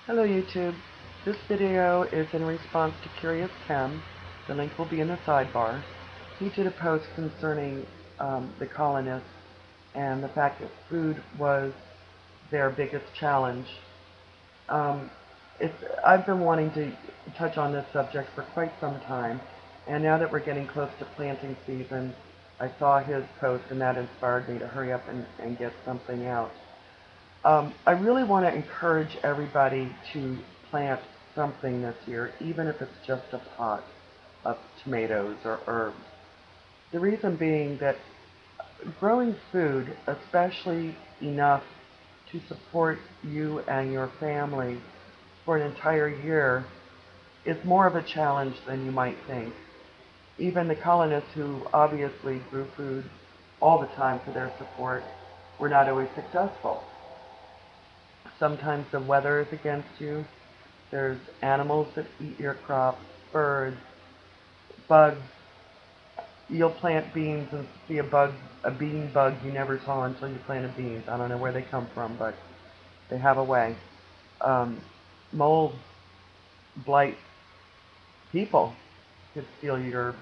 Hello YouTube. This video is in response to Curiouschem. The link will be in the sidebar. He did a post concerning the colonists and the fact that food was their biggest challenge. Um, I've been wanting to touch on this subject for quite some time, and now that we're getting close to planting season, I saw his post and that inspired me to hurry up and get something out. I really want to encourage everybody to plant something this year, even if it's just a pot of tomatoes or herbs. The reason being that growing food, especially enough to support you and your family for an entire year, is more of a challenge than you might think. Even the colonists who obviously grew food all the time for their support were not always successful. Sometimes the weather is against you. There's animals that eat your crops, birds, bugs. You'll plant beans and see a bean bug you never saw until you planted beans. I don't know where they come from, but they have a way. Mold, blight, people could steal your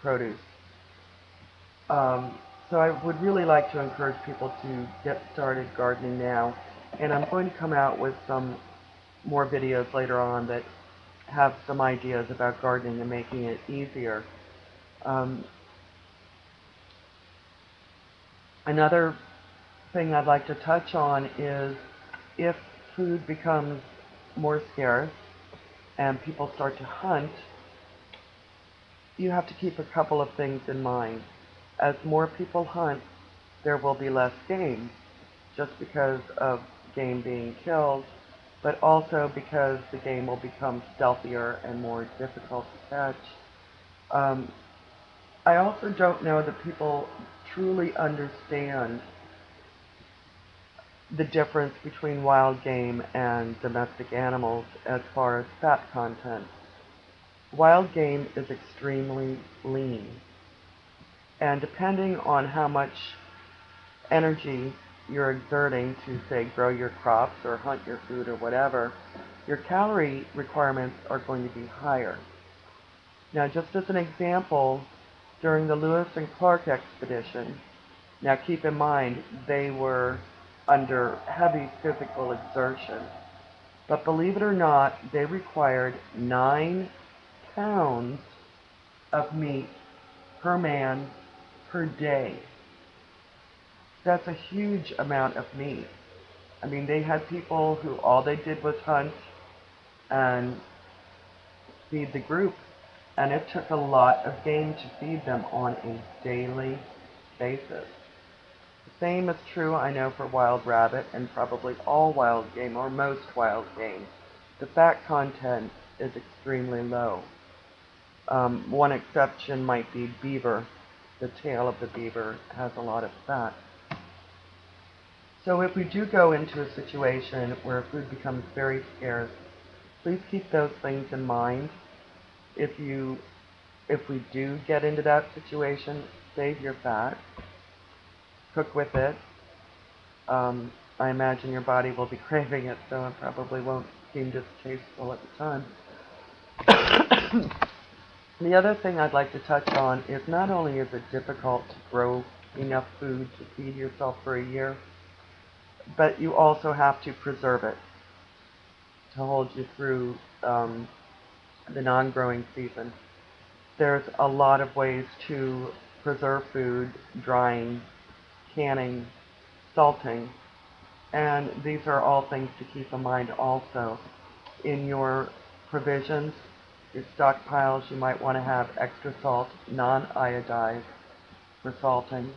produce. So I would really like to encourage people to get started gardening now. And I'm going to come out with some more videos later on that have some ideas about gardening and making it easier. Another thing I'd like to touch on is if food becomes more scarce and people start to hunt, you have to keep a couple of things in mind. As more people hunt, there will be less game, just because of game being killed, but also because the game will become stealthier and more difficult to catch. I also don't know that people truly understand the difference between wild game and domestic animals as far as fat content. Wild game is extremely lean, and depending on how much energy you're exerting to, say, grow your crops or hunt your food or whatever, your calorie requirements are going to be higher. Now, just as an example, during the Lewis and Clark expedition, now keep in mind they were under heavy physical exertion, but believe it or not, they required 9 pounds of meat per man per day. That's a huge amount of meat. I mean, they had people who all they did was hunt and feed the group, and it took a lot of game to feed them on a daily basis. The same is true, I know, for wild rabbit and probably all wild game, or most wild game. The fat content is extremely low. One exception might be beaver. The tail of the beaver has a lot of fat. So if we do go into a situation where food becomes very scarce, please keep those things in mind. If we do get into that situation, save your fat, cook with it. I imagine your body will be craving it, so it probably won't seem distasteful at the time. The other thing I'd like to touch on is not only is it difficult to grow enough food to feed yourself for a year, but you also have to preserve it to hold you through the non-growing season. There's a lot of ways to preserve food: drying, canning, salting, and these are all things to keep in mind also. In your provisions, your stockpiles, you might want to have extra salt, non-iodized, for salting.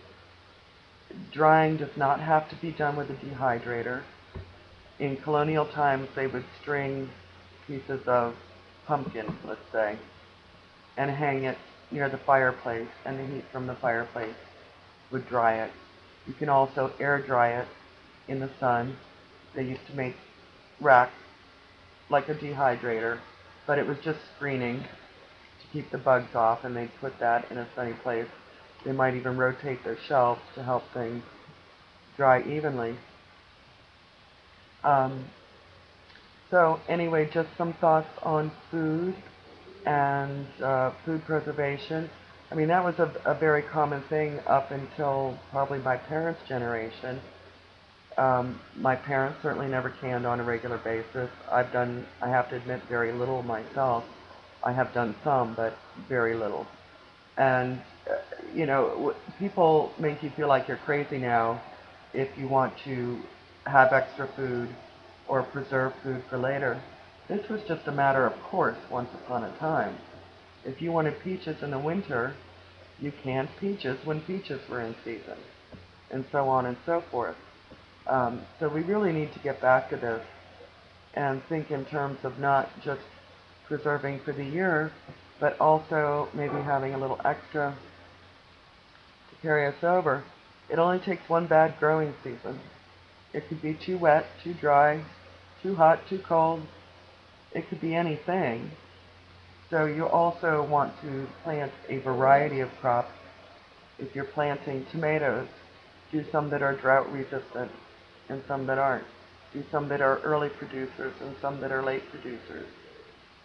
Drying does not have to be done with a dehydrator. In colonial times, they would string pieces of pumpkin, let's say, and hang it near the fireplace, and the heat from the fireplace would dry it. You can also air dry it in the sun. They used to make racks like a dehydrator, but it was just screening to keep the bugs off, and they'd put that in a sunny place. They might even rotate their shelves to help things dry evenly. So anyway, just some thoughts on food and food preservation. I mean, that was a very common thing up until probably my parents' generation. My parents certainly never canned on a regular basis. I have to admit, very little myself. I have done some, but very little. And, people make you feel like you're crazy now if you want to have extra food or preserve food for later. This was just a matter of course once upon a time. If you wanted peaches in the winter, you canned peaches when peaches were in season, and so on and so forth. So we really need to get back to this and think in terms of not just preserving for the year, but also maybe having a little extra to carry us over. It only takes one bad growing season. It could be too wet, too dry, too hot, too cold. It could be anything. So you also want to plant a variety of crops. If you're planting tomatoes, do some that are drought resistant and some that aren't. Do some that are early producers and some that are late producers.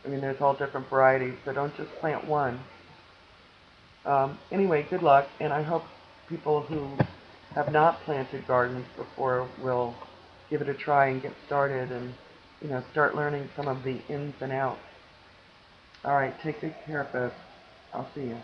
I mean, there's all different varieties, so don't just plant one. Anyway, good luck, and I hope people who have not planted gardens before will give it a try and get started and, start learning some of the ins and outs. All right, take good care, folks. I'll see you.